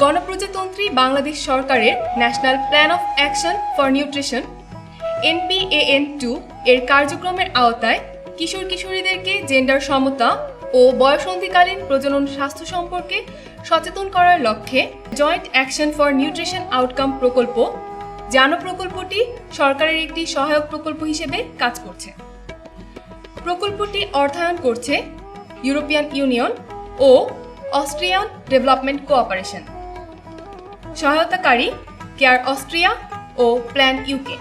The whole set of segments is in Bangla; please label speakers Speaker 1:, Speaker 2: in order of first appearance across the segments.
Speaker 1: গণপ্রজাতন্ত্রী বাংলাদেশ সরকারের national plan of action for nutrition NPAN2 এর কার্যক্রমের আওতায় কিশোর কিশোরীদেরকে জেন্ডার সমতা ও বয়সন্ধিকালীন প্রজনন স্বাস্থ্য সম্পর্কে সচেতন করার লক্ষ্যে joint action for nutrition outcome প্রকল্প জানো প্রকল্পটি সরকারের একটি সহায়ক প্রকল্প হিসেবে কাজ করছে। প্রকল্পটি অর্থায়ন করছে ইউরোপিয়ান ইউনিয়ন ও অস্ট্রিয়ান ডেভেলপমেন্ট কোঅপারেশন, সহায়তাকারী কেয়ার অস্ট্রিয়া ও প্ল্যান ইউকে।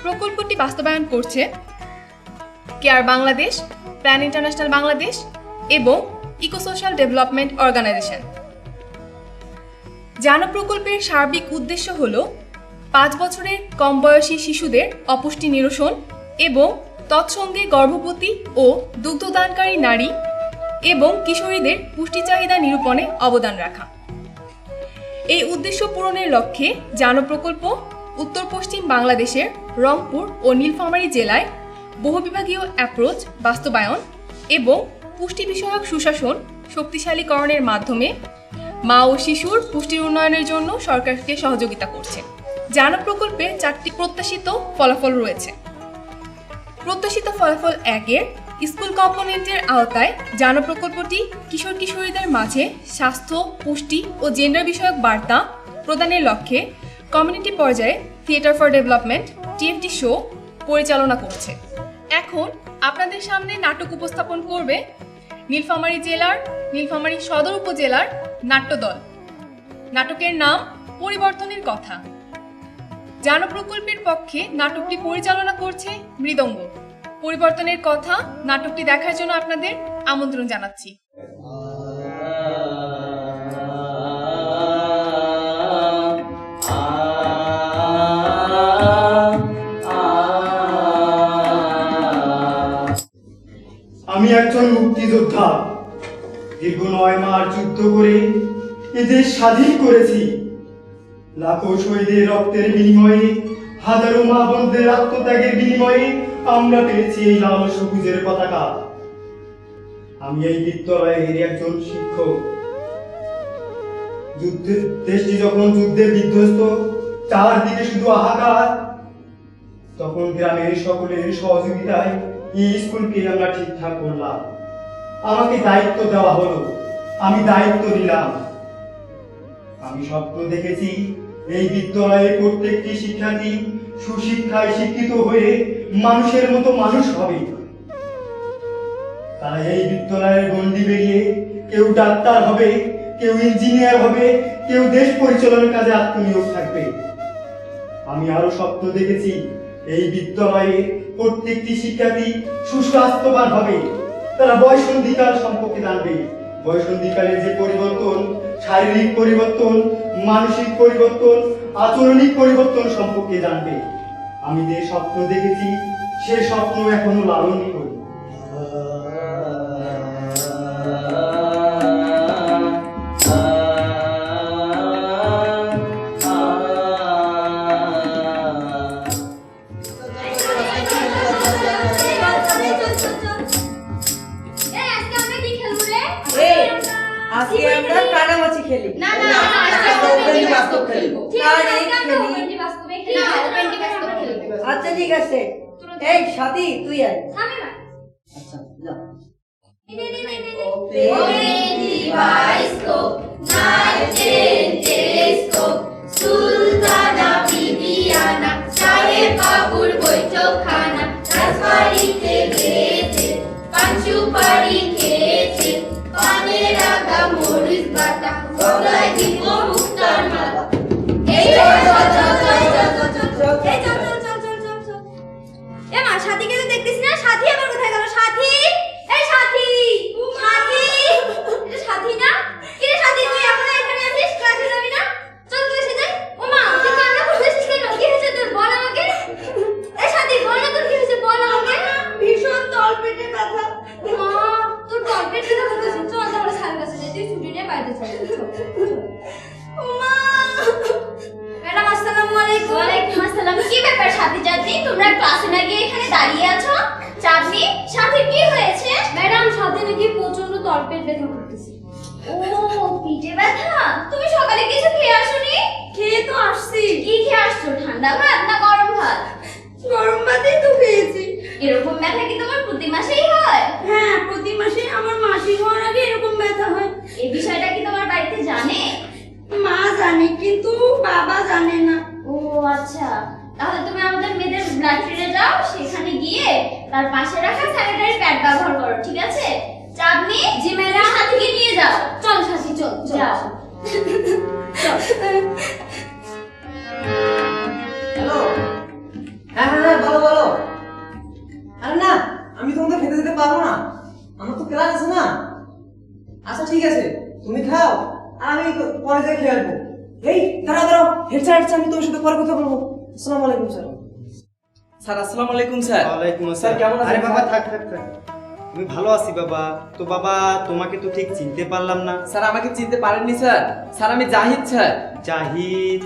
Speaker 1: প্রকল্পটি বাস্তবায়ন করছে CARE Bangladesh, Plan International Bangladesh এবং ইকোসোশ্যাল ডেভেলপমেন্ট অর্গানাইজেশন। জানো প্রকল্পের সার্বিক উদ্দেশ্য হল 5 বছরের কম বয়সী শিশুদের অপুষ্টি নিরসন এবং তৎসঙ্গে গর্ভবতী ও দুগ্ধদানকারী নারী এবং কিশোরীদের পুষ্টি চাহিদা নিরূপণে অবদান রাখা। এই উদ্দেশ্য পূরণের লক্ষ্যে জানো প্রকল্প উত্তর পশ্চিম বাংলাদেশের রংপুর ও নীলফামারী জেলায় বহুবিভাগীয় অ্যাপ্রোচ বাস্তবায়ন এবং পুষ্টি বিষয়ক সুশাসন শক্তিশালীকরণের মাধ্যমে মা ও শিশুর পুষ্টির উন্নয়নের জন্য সরকারকে সহযোগিতা করছে। জানো প্রকল্পে 4টি প্রত্যাশিত ফলাফল রয়েছে। প্রত্যাশিত ফলাফল 1-এর স্কুল কম্পোনেন্টের আওতায় জানো প্রকল্পটি কিশোর কিশোরীদের মাঝে স্বাস্থ্য, পুষ্টি ও জেন্ডার বিষয়ক বার্তা প্রদানের লক্ষ্যে কমিউনিটি পর্যায়ে theatre for development TFD show পরিচালনা করছে। এখন আপনাদের সামনে নাটক উপস্থাপন করবে নীলফামারী জেলার নীলফামারী সদর উপজেলার নাট্যদল। নাটকের নাম পরিবর্তনের কথা। জানো প্রকল্পের পক্ষে নাটকটি পরিচালনা করছে মৃদঙ্গ। পরিবর্তনের কথা নাটকটি দেখার জন্য আপনাদের আমন্ত্রণ জানাচ্ছি।
Speaker 2: আমি একজন মুক্তিযোদ্ধা। দীর্ঘ 9 মাস যুদ্ধ করে এদেশ স্বাধীন করেছি। লাখো শহীদের রক্তের বিনিময়ে, হাজারো মা বোনদের আত্মত্যাগের বিনিময়ে আমরা পেয়েছি এই লাল সবুজের পতাকা। আমি এই বিদ্যালয়ের একজন শিক্ষক। দেশটি যখন যুদ্ধে বিধ্বস্ত, চারদিকে শুধু হাহাকার, তখন গ্রামের সকলের সহযোগিতায় এই স্কুলকে আমরা ঠিকঠাক করলাম। আমাকে দায়িত্ব দেওয়া হলো, আমি দায়িত্ব নিলাম। আমি স্বপ্ন দেখেছি এই বিদ্যালয়ের প্রত্যেকটি শিক্ষার্থী সুশিক্ষায় শিক্ষিত হয়ে মানুষের মতো মানুষ হবে। তারা এই বিদ্যালয়ের গণ্ডি বেরিয়ে কেউ ডাক্তার হবে, কেউ ইঞ্জিনিয়ার হবে, কেউ দেশ পরিচালনার কাজে আত্মনিয়োগ থাকবে। আমি আরো স্বপ্ন দেখেছি এই বিদ্যালয়ে প্রত্যেকটি শিক্ষার্থী সুস্বাস্থ্যবান হবে। তারা বয়সন্ধিকাল সম্পর্কে জানবে। বয়সন্ধিকালের যে পরিবর্তন, শারীরিক পরিবর্তন, মানসিক পরিবর্তন, আচরণিক পরিবর্তন সম্পর্কে জানবে। আমি যে স্বপ্ন দেখেছি সে স্বপ্ন এখনো লালন করি।
Speaker 3: আজকে আমরা কানামাছি খেলি।
Speaker 4: না না আজকে ওপেনটি বাস্তব খেলবো। ঠিক আছে আমরা ওপেনটি বাস্তবে খেলি। না ওপেনটি বাস্তব খেলবো।
Speaker 3: আচ্ছা ঠিক আছে। এই সাথী তুই আয়।
Speaker 4: আমি না।
Speaker 3: আচ্ছা যা।
Speaker 4: ওপেনটি বাস্তব নাচেন টেলিস্কোপ সুলতানা বিবিয়ানা সাহেব বাবুর বৈঠকখানা রাজবাড়িতে গেছে পান সুপারি খেয়েছে পানের আগা মরিচ বাটা গলায় দিব মুক্তার মালা। এই এমা সাথীকে তো দেখতেছি না। সাথী আবার কোথায় গেল? সাথী, এই সাথী, সাথী, এটা সাথী না? কি রে সাথী, তুই এখনো এখানে আছিস? ক্লাসে যাবি না? চল ক্লাসে যাই। ওমা তুই কান্না করতেছিস কেন? কি হয়েছে তোর? বল আমাকে। এই সাথী বল না, তোর কি হয়েছে? বল আমাকে।
Speaker 3: ভীষণ তলপেটে ব্যথা।
Speaker 4: মা তোর তলপেট ব্যথা করতেছে। চল তাহলে স্যারের কাছে যাই। তুই ছুটি নিয়ে বাইরে চল।
Speaker 3: ওমা
Speaker 4: ম্যাডাম আসসালামু আলাইকুম। ওয়ালাইকুম আসসালাম। কি ব্যাপার সাথী চাঁদনি, তোমরা ক্লাসে না গিয়ে এখানে দাঁড়িয়ে আছো? চাঁদনি সাথী কি হয়েছে? ম্যাডাম সাথী নাকি প্রচন্ড তলপেট ব্যথা করতেছে। ও পিঠে ব্যথা, তুমি সকালে কিছু খেয়ে আসোনি?
Speaker 3: খেয়ে তো আসছি।
Speaker 4: কি খেয়ে আসছো, ঠান্ডা ভাত না গরম ভাত?
Speaker 3: গরম ভাতেই তো খেয়েছি।
Speaker 4: এরকম ব্যথা কি তোমার প্রতি মাসেই হয়?
Speaker 3: হ্যাঁ, প্রতি মাসে আমার মাসিক হওয়ার আগে এরকম ব্যথা হয়।
Speaker 4: এই বিষয়টা কি তোমার বাড়িতে জানে?
Speaker 3: মা জানে কিন্তু বাবা জানে না।
Speaker 4: ও আচ্ছা, তাহলে তুমি আমাদের মেয়েদের ব্লাড ফিডে যাও, সেখানে গিয়ে তার পাশে রাখা স্যানিটারি প্যাড ব্যবহার করো, ঠিক আছে? চাঁদনি, জি ম্যাডাম, সাথীকে নিয়ে যাও। চল সাথী, চল যাও।
Speaker 5: হ্যালো। হ্যাঁ হ্যাঁ হ্যাঁ, বলো বলো। আরে না, আমি তোমাকে খেতে দিতে পারবো না, আমার তো ক্লাস আছে না। আচ্ছা ঠিক আছে, তুমি খাও আর আমি পরে যাই খেয়ে আসবো। এই দাঁড়াও দাঁড়াও, হেড স্যার আমি তোমার সাথে পরে কথা বলবো। আসসালামু আলাইকুম স্যার। স্যার আসসালামু আলাইকুম স্যার।
Speaker 2: ওয়ালাইকুম
Speaker 5: স্যার
Speaker 2: আসসালাম।
Speaker 5: কেমন আছেন?
Speaker 2: আরে বাবা থাক থাক থাক, আমি ভালো আছি বাবা। তো বাবা তোমাকে তো ঠিক চিনতে পারলাম না।
Speaker 5: স্যার আমাকে চিনতে পারেননি স্যার? স্যার আমি জাহিদ স্যার।
Speaker 2: জাহিদ?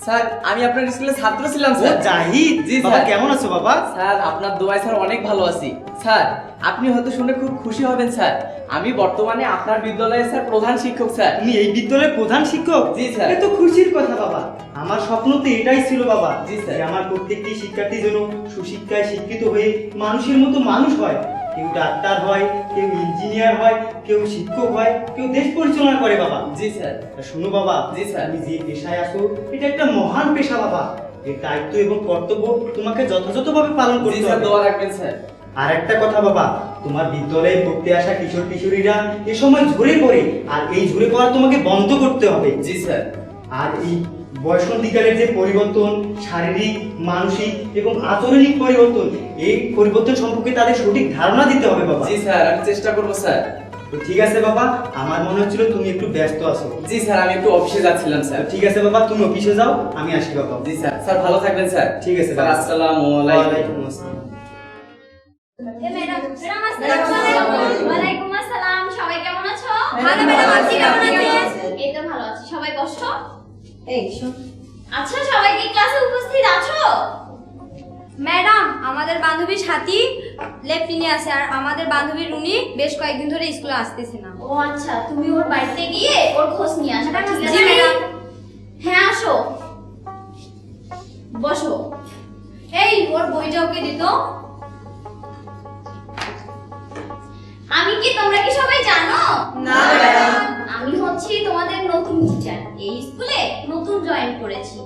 Speaker 5: স্যার আমি আপনার স্কুলে ছাত্র ছিলাম
Speaker 2: ও
Speaker 5: স্যার।
Speaker 2: জাহিদ,
Speaker 5: জি
Speaker 2: বাবা
Speaker 5: স্যার।
Speaker 2: কেমন আছো বাবা?
Speaker 5: স্যার আপনার দোয়ায় স্যার অনেক ভালো আছি। স্যার আপনি হয়তো শুনে খুব খুশি হবেন স্যার, আমি বর্তমানে আপনার বিদ্যালয়ের স্যার প্রধান শিক্ষক স্যার।
Speaker 2: তুমি এই বিদ্যালয়ের প্রধান শিক্ষক?
Speaker 5: জি স্যার।
Speaker 2: এ তো খুশির কথা বাবা। আমার স্বপ্ন তো এটাই ছিল বাবা,
Speaker 5: জি স্যার।
Speaker 2: যে আমার প্রত্যেকটি শিক্ষার্থী যেন সুশিক্ষায় শিক্ষিত হয়ে মানুষের মতো মানুষ হয়। কেউ ডাক্তার হয়, কেউ ইঞ্জিনিয়ার হয়, কেউ শিক্ষক হয়, কেউ দেশ পরিচালনা করে বাবা।
Speaker 5: জি স্যার।
Speaker 2: তা শোনো বাবা,
Speaker 5: জি স্যার।
Speaker 2: তুমি যে পেশায় আসো এটা একটা মহান পেশা বাবা। এর দায়িত্ব এবং কর্তব্য তোমাকে যথাযথভাবে পালন
Speaker 5: জি
Speaker 2: করতে
Speaker 5: স্যার,
Speaker 2: হবে।
Speaker 5: দোয়া রাখবেন স্যার।
Speaker 2: আর একটা কথা বাবা, তোমার বিদ্যালয়ে পড়তে আসা কিশোর কিশোরীরা এ সময় ঝরে পড়ে, আর এই ঝরে পড়া তোমাকে বন্ধ করতে হবে।
Speaker 5: জি স্যার।
Speaker 2: আর এই বয়সন্ধিকালের যে পরিবর্তন, শারীরিক, মানসিক এবং আচরণিক পরিবর্তন, এই পরিবর্তন সম্পর্কে তাদের সঠিক ধারণা দিতে হবে বাবা।
Speaker 5: জি স্যার, আমি চেষ্টা করবো স্যার।
Speaker 2: তো ঠিক আছে বাবা, আমার মনে হচ্ছিল তুমি একটু ব্যস্ত আছো।
Speaker 5: জি স্যার, আমি একটু অফিসে যাচ্ছিলাম স্যার।
Speaker 2: ঠিক আছে বাবা, তুমি অফিসে যাও, আমি আসি বাবা।
Speaker 5: জি স্যার। স্যার ভালো থাকবেন স্যার।
Speaker 2: ঠিক আছে
Speaker 5: স্যার,
Speaker 2: বাবা।
Speaker 5: আসসালামু আলাইকুম।
Speaker 2: ওয়ালাইকুম আসসালাম।
Speaker 4: এ ম্যাডাম, ম্যাডাম আসসালামু আলাইকুম। ওয়ালাইকুম আসসালাম। সবাই কেমন আছো?
Speaker 3: ভালো ম্যাডাম, আছি, কেমন আছেন?
Speaker 4: এই তো ভালো আছি। সবাই বসো।
Speaker 3: এই শোন,
Speaker 4: আচ্ছা, সবাই কি ক্লাসে উপস্থিত আছো?
Speaker 6: ম্যাডাম, আমাদের বান্ধবীর সাথী লেফটিনে আছে আর আমাদের বান্ধবী রুনি বেশ কয়েকদিন ধরে স্কুলে আসতেছে না।
Speaker 4: ও আচ্ছা, তুমি ওর বাড়িতে গিয়ে ওর খোঁজ নিয়ে আসো, ঠিক আছে?
Speaker 6: জি ম্যাডাম।
Speaker 4: হ্যাঁ আসো, বসো।
Speaker 6: এই ওর বইটা ওকে দিত।
Speaker 4: আমি কি, তোমরা কি সবাই জানো?
Speaker 3: না ম্যাডাম।
Speaker 4: আমি হচ্ছি তোমাদের নতুন টিচার, এই স্কুলে নতুন জয়েন করেছি।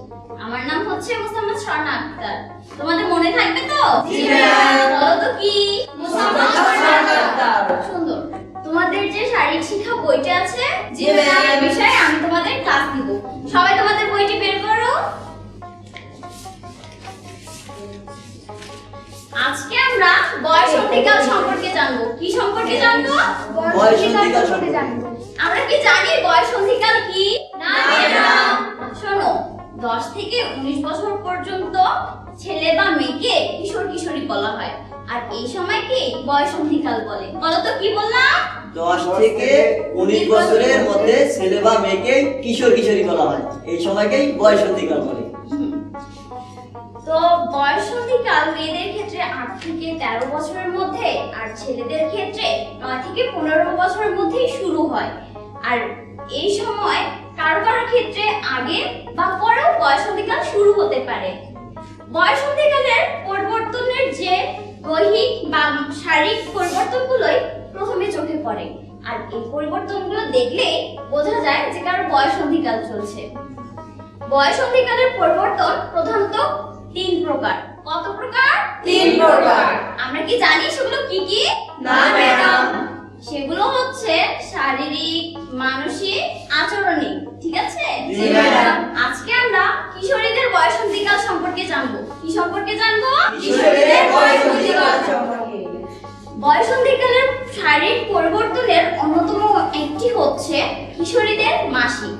Speaker 4: আমার নাম হচ্ছে মোসাম্মদ স্বর্ণা আক্তার। তোমাদের মনে থাকবে তো?
Speaker 3: জি ম্যাডাম।
Speaker 4: বলো তো কি? মোসাম্মদ স্বর্ণা আক্তার।
Speaker 3: আক্তার।
Speaker 4: সুন্দর। তোমাদের যে শারীরিক শিক্ষা বইটা আছে,
Speaker 3: জি ম্যাডাম।
Speaker 4: এই বিষয়ে আমি তোমাদের ক্লাস দিব। সবাই তোমাদের বইটি বের করো। আজকে আমরা বয়সন্ধিকাল সম্পর্কে জানবো। কি সম্পর্কে জানবো?
Speaker 3: বয়সন্ধিকাল সম্পর্কে
Speaker 4: জানবো। আমরা কি জানি বয়সন্ধিকাল কি? না ম্যাডাম। শোনো, 10 থেকে 19 বছর পর্যন্ত ছেলে বা মেয়েকে কিশোর কিশোরী বলা হয়, আর এই সময়কে বয়সন্ধিকাল বলে। বলো তো কি বললাম?
Speaker 7: 10 থেকে 19 বছরের মধ্যে ছেলে বা মেয়েকে কিশোর কিশোরী বলা হয়, এই সময়কেই বয়সন্ধিকাল বলে।
Speaker 4: তো বয়সন্ধিকাল মেয়েদের ক্ষেত্রে 8 থেকে 13 বছরের মধ্যে, আর ছেলেদের ক্ষেত্রে 9 থেকে 15 বছরের মধ্যেই শুরু হয়। আর এই সময় কারো কারো ক্ষেত্রে আগে বা পরেও বয়সন্ধিকাল শুরু হতে পারে। বয়সন্ধিকালের পরিবর্তনের যে দৈহিক বা শারীরিক পরিবর্তনগুলোই প্রথমে চোখে পড়ে, আর এই পরিবর্তনগুলো দেখলেই বোঝা যায় যে কারো বয়সন্ধিকাল চলছে। বয়সন্ধিকালের পরিবর্তন প্রধানত 3 প্রকার। কত প্রকার?
Speaker 3: 3 প্রকার।
Speaker 4: আমরা কি জানি সেগুলো কি কি?
Speaker 3: না ম্যাডাম।
Speaker 4: সেগুলো হচ্ছে শারীরিক, মানসিক, আচরণিক, ঠিক আছে?
Speaker 3: জি ম্যাডাম।
Speaker 4: আজকে আমরা কিশোরীদের বয়সন্ধিকাল সম্পর্কে জানবো। কি সম্পর্কে জানবো?
Speaker 3: কিশোরীদের বয়সন্ধিকাল সম্পর্কে।
Speaker 4: বয়সন্ধিকালের শারীরিক পরিবর্তনের অন্যতম একটি হচ্ছে কিশোরীদের মাসিক।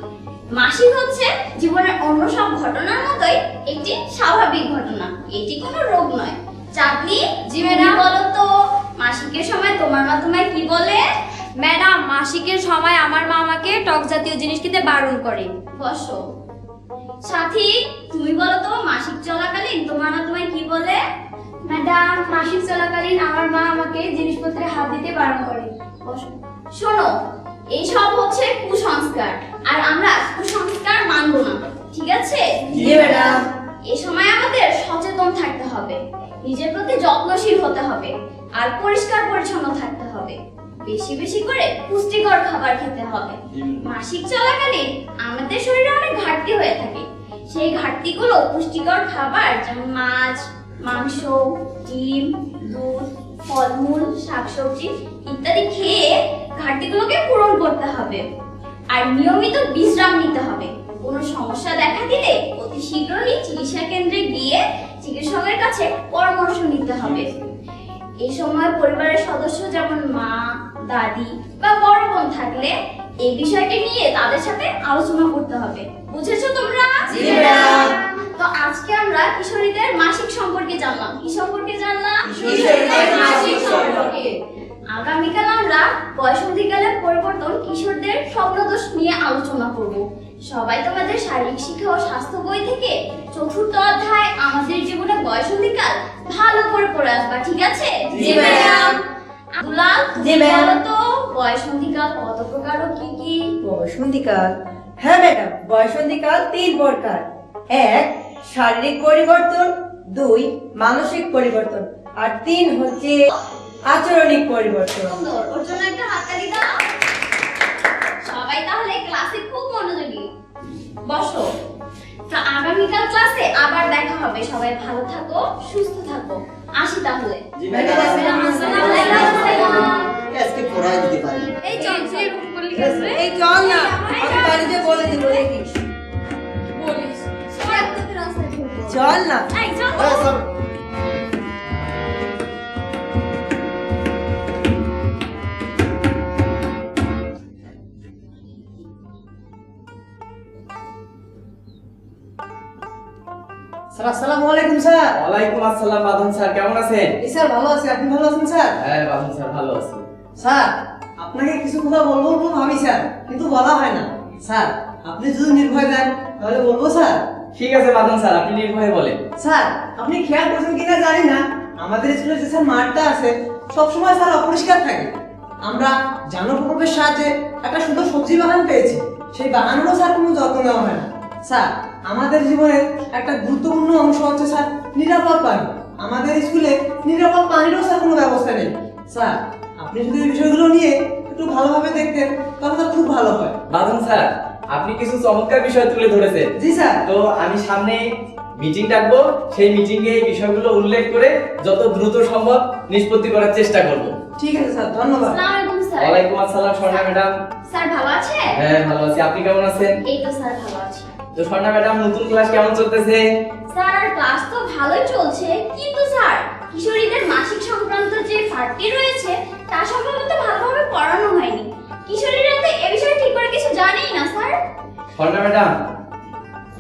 Speaker 4: মাসিক হচ্ছে জীবনের অন্য সব ঘটনার মতোই একটি স্বাভাবিক ঘটনা, এটি কোনো রোগ নয়। চাঁদনি,
Speaker 6: জি ম্যাডাম।
Speaker 4: বলো তো মাসিকের সময় তোমার মা তোমায় কি বলে?
Speaker 6: ম্যাডাম, মাসিকের সময় আমার মা আমাকে টক জাতীয় জিনিস খেতে বারণ করে।
Speaker 4: বসো। সাথী, তুমি বলো তো মাসিক চলাকালীন তোমার মা তোমায় কি বলে?
Speaker 6: ম্যাডাম, মাসিক চলাকালীন আমার মা আমাকে জিনিসপত্রে হাত দিতে বারণ করে।
Speaker 4: বসো। শোনো, এইসব হচ্ছে কুসংস্কার, আর আমরা কুসংস্কার মানব না, ঠিক আছে?
Speaker 3: জি ম্যাডাম।
Speaker 4: এই সময় আমাদের সচেতন থাকতে হবে, নিজের প্রতি যত্নশীল হতে হবে, আর পরিষ্কার পরিচ্ছন্ন থাকতে হবে। বেশি বেশি করে পুষ্টিকর খাবার খেতে হবে। মাসিক চলাকালীন আমাদের শরীরে অনেক ঘাটতি হয়ে থাকে, সেই ঘাটতিগুলো পুষ্টিকর খাবার যেমন মাছ, মাংস, ডিম, দুধ, ফলমূল, শাকসবজি ইত্যাদি খেয়ে ঘাটতিগুলোকে পূরণ করতে হবে। আর নিয়মিত বিশ্রাম নিতে হবে। কোনো সমস্যা দেখা দিলে অতি শীঘ্রই চিকিৎসা কেন্দ্রে গিয়ে চিকিৎসকের কাছে পরামর্শ নিতে হবে। এই সময় পরিবারের সদস্য যেমন মা, দাদি বা বড় বোন থাকলে এই বিষয়টি নিয়ে তাদের সাথে আলোচনা করতে হবে। বুঝেছো তোমরা?
Speaker 3: জি ম্যাডাম।
Speaker 4: তো আজকে আমরা কিশোরীদের মাসিক সম্পর্কে জানলাম। কি সম্পর্কে জানলাম?
Speaker 3: কিশোরীদের মাসিক সম্পর্কে।
Speaker 4: আগামীকাল আমরা বয়সন্ধিকালের পরিবর্তন কিশোরদের স্বপ্নদোষ নিয়ে আলোচনা করব। সবাই তোমাদের শারীরিক শিক্ষা ও স্বাস্থ্য বই থেকে 4র্থ অধ্যায় আমাদের জীবনে বয়সন্ধিকাল ভালো করে পড়ে আসবা, ঠিক আছে?
Speaker 3: জি ম্যাডাম।
Speaker 4: দুলাল,
Speaker 3: জি
Speaker 4: তুমি
Speaker 3: ম্যাডাম।
Speaker 4: বলো তো বয়সন্ধিকাল কত প্রকার ও কি কি?
Speaker 8: বয়সন্ধিকাল, হ্যাঁ ম্যাডাম, বয়সন্ধিকাল 3 প্রকার। 1 শারীরিক পরিবর্তন, 2 মানসিক পরিবর্তন, আর 3 হচ্ছে আচরণিক পরিবর্তন।
Speaker 4: সুন্দর, ওর জন্য একটা হাততালি দাও। সবাই তাহলে ক্লাসে খুব মনোযোগী। বসো। তো আগামীকাল ক্লাসে আবার দেখা হবে। সবাই ভালো থাকো, সুস্থ থাকো। আসি তাহলে।
Speaker 7: জি ম্যাডাম।
Speaker 4: আসসালামু আলাইকুম।
Speaker 7: আজকে পড়াই দিতে পারি।
Speaker 4: এই চল তুই এরকম করলি কেন রে?
Speaker 8: এই চল না, আমি বাড়িতে বলে দিব দেখিস।
Speaker 4: বলিস সব তোকে রাস্তায় ঢুকবো।
Speaker 8: চল না।
Speaker 4: এই চল।
Speaker 5: স্যার আসসালামু আলাইকুম স্যার।
Speaker 9: ওয়ালাইকুম আসসালাম বাদন স্যার, কেমন আছেন?
Speaker 5: এই স্যার ভালো আছি, আপনি ভালো আছেন স্যার?
Speaker 9: হ্যাঁ বাদন স্যার ভালো আছি।
Speaker 5: স্যার আপনাকে কিছু কথা বলবো বলবো ভাবি স্যার, কিন্তু বলা হয় না। স্যার আপনি যদি নির্ভয় দেন তাহলে বলবো স্যার।
Speaker 9: ঠিক আছে বাদন স্যার, আপনি নির্ভয়ে বলেন।
Speaker 5: স্যার আপনি খেয়াল করছেন কিনা জানি না, আমাদের স্কুলে যে স্যার মাঠটা আছে সবসময় স্যার অপরিষ্কার থাকে। আমরা জানো প্রকল্পের সাহায্যে একটা সুন্দর সবজি বাগান পেয়েছি, সেই বাগানেরও স্যার কোনো যত্ন নেওয়া হয় না। স্যার আমাদের জীবনের একটা গুরুত্বপূর্ণ অংশ হচ্ছে স্যার নিরাপদ পানি। আমাদের স্কুলে নিরাপদ পানিরও স্যার কোনো ব্যবস্থা নেই। স্যার আপনি যদি এই বিষয়গুলো নিয়ে একটু ভালোভাবে দেখতেন তাহলে তো খুব ভালো হয়।
Speaker 9: বাদন স্যার, আপনি কিছু চমৎকার বিষয় তুলে ধরেছেন।
Speaker 5: জি স্যার।
Speaker 9: তো আমি সামনে মিটিং ডাকবো, সেই মিটিং এ এই বিষয়গুলো উল্লেখ করে যত দ্রুত সম্ভব নিষ্পত্তি করার চেষ্টা করব।
Speaker 5: ঠিক আছে স্যার, ধন্যবাদ।
Speaker 4: আসসালামু আলাইকুম স্যার।
Speaker 9: ওয়ালাইকুম আসসালাম স্বর্ণা ম্যাডাম।
Speaker 4: স্যার ভালো আছেন?
Speaker 9: হ্যাঁ ভালো আছি, আপনি কেমন আছেন?
Speaker 4: এই তো স্যার ভালো আছি।
Speaker 9: তো স্বর্ণা ম্যাডাম, নতুন ক্লাস কেমন চলতেছে?
Speaker 4: স্যার ক্লাস তো ভালোই চলছে, কিন্তু স্যার কিশোরীদের মাসিক সংক্রান্ত যে পাঠটি রয়েছে তা সম্ভবত ভালোভাবে পড়ানো হয়নি। কিশোরীরা তো এ বিষয়ে ঠিক করে কিছু জানেই না স্যার।
Speaker 9: স্বর্ণা ম্যাডাম,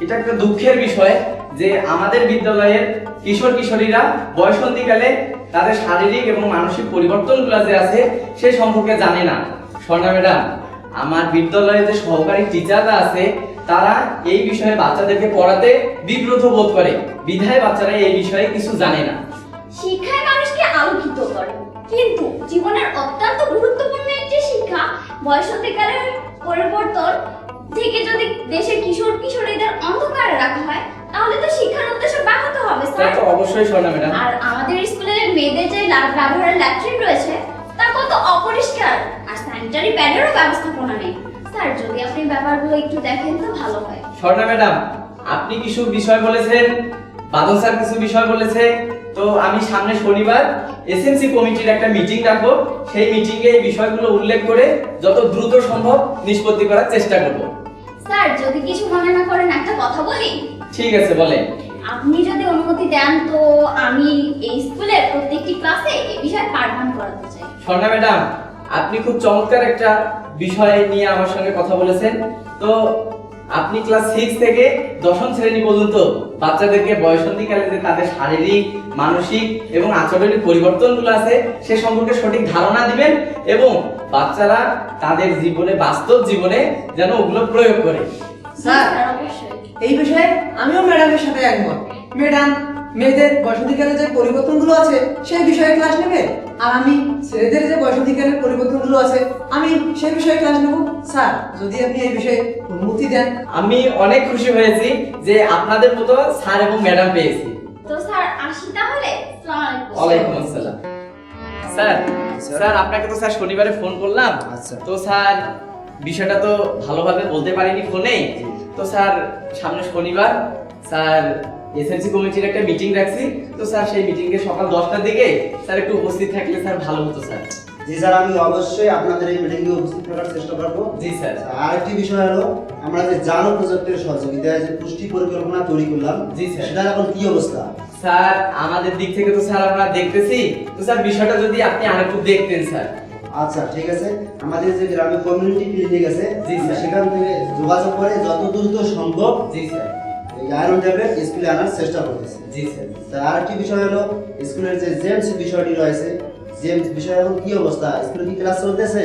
Speaker 9: এটা একটা দুঃখের বিষয় যে আমাদের বিদ্যালয়ের কিশোর কিশোরীরা বয়সন্ধিকালে তাদের শারীরিক এবং মানসিক পরিবর্তনগুলো যে আছে সে সম্পর্কে জানে না। স্বর্ণা ম্যাডাম, আমার বিদ্যালয়ে যে সহকারী টিচাররা আছে তারা এই বিষয়ে বাচ্চাদেরকে পড়াতে বিব্রত বোধ করে, বিধায় বাচ্চারা এই বিষয়ে কিছু জানে না।
Speaker 4: শিক্ষায় মানুষকে আলোকিত করে, কিন্তু জীবনের অত্যন্ত গুরুত্বপূর্ণ একটি শিক্ষা বয়সন্ধিকালের পরিবর্তন থেকে যদি দেশের কিশোর কিশোরীদের অন্ধকারে রাখা হয় তাহলে তো শিক্ষার উদ্দেশ্য ব্যাহত হবে
Speaker 9: তা
Speaker 4: স্যার।
Speaker 9: তো অবশ্যই স্বর্ণা ম্যাডাম।
Speaker 4: আর আমাদের স্কুলের মেয়েদের যে ব্যবহারের ল্যাট্রিন রয়েছে তা কত অপরিষ্কার, আর স্যানিটারি প্যাডেরও ব্যবস্থাপনা নেই। স্যার যদি আপনি ব্যাপারগুলো একটু দেখেন তো ভালো হয়।
Speaker 9: স্বর্ণা ম্যাডাম, আপনি কিছু বিষয় বলেছেন, বাদল স্যার কিছু বিষয় বলেছে, তো আমি সামনে শনিবার এসএমসি কমিটির একটা মিটিং ডাকবো, সেই মিটিং এ এই বিষয়গুলো উল্লেখ করে যত দ্রুত সম্ভব নিষ্পত্তি করার চেষ্টা করব।
Speaker 4: স্যার যদি কিছু মনে না করেন একটা কথা বলি।
Speaker 9: ঠিক আছে বলেন।
Speaker 4: আপনি যদি অনুমতি দেন তো আমি এই স্কুলের প্রত্যেকটি ক্লাসে এই বিষয়ে পাঠদান করাতে চাই।
Speaker 9: স্বর্ণা ম্যাডাম, আপনি খুব চমৎকার একটা বিষয় নিয়ে আমার সঙ্গে কথা বলেছেন। তো আপনি ক্লাস 6 থেকে 10ম শ্রেণী পর্যন্ত বাচ্চাদেরকে বয়সন্ধিকালে যে তাদের শারীরিক, মানসিক এবং আচরণিক পরিবর্তনগুলো আছে সে সম্পর্কে সঠিক ধারণা দিবেন এবং বাচ্চারা তাদের জীবনে, বাস্তব জীবনে যেন ওগুলো প্রয়োগ করে।
Speaker 5: স্যার
Speaker 4: স্যার অবশ্যই।
Speaker 5: এই বিষয়ে আমিও ম্যাডামের সাথে একমত। ম্যাডাম মেয়েদের বয়সধিকারের যে পরিবর্তনগুলো আছে সেই বিষয়ে ক্লাস নেবে, আর আমি ছেলেদের যে বয়সধিকারের পরিবর্তনগুলো আছে আমি সেই বিষয়ে ক্লাস নেব। স্যার, যদি আপনি এই বিষয়ে অনুমতি দেন।
Speaker 9: আমি অনেক খুশি হয়েছি যে আপনাদের মতো স্যার এবং ম্যাডাম পেয়েছি।
Speaker 4: তো স্যার আসি তাহলে। আসসালামু আলাইকুম।
Speaker 9: ওয়ালাইকুম আসসালাম। স্যার, স্যার আপনাকে তো স্যার শনিবারে ফোন করলাম।
Speaker 2: আচ্ছা।
Speaker 9: তো স্যার বিষয়টা তো ভালোভাবে বলতে পারিনি ফোনে। তো স্যার সামনে শনিবার স্যার এসএলসি কমিটির একটা মিটিং রাখছি। তো স্যার সেই মিটিং এ সকাল 10টার দিকে স্যার একটু উপস্থিত থাকলে স্যার ভালো হতো স্যার।
Speaker 10: জি স্যার, আমি অবশ্যই আপনাদের এই মিটিংয়ে উপস্থিত থাকার চেষ্টা করবো।
Speaker 9: জি স্যার।
Speaker 10: আরেকটি বিষয় হলো, আমরা যে জানো প্রজেক্টের সহযোগিতায় যে পুষ্টি পরিকল্পনা তৈরি করলাম,
Speaker 9: জি স্যার।
Speaker 10: সেটার এখন কি অবস্থা?
Speaker 9: স্যার আমাদের দিক থেকে তো স্যার আমরা দেখতেছি। তো স্যার বিষয়টা যদি আপনি আরেকটু দেখতেন স্যার।
Speaker 10: আচ্ছা ঠিক আছে, আমাদের যে গ্রামে কমিউনিটি ক্লিনিক আছে,
Speaker 9: জি স্যার।
Speaker 10: সেখান থেকে যোগাযোগ করে যত দ্রুত সম্ভব
Speaker 9: জি স্যার।
Speaker 10: এই আয়রন ট্যাবলেট স্কুলে আনার চেষ্টা করতেছি।
Speaker 9: জি স্যার।
Speaker 10: স্যার আরেকটি বিষয় হলো, স্কুলের যে জেমস বিষয়টি রয়েছে, জেমস বিষয় এখন কি অবস্থা? স্কুলে কি ক্লাস চলতেছে?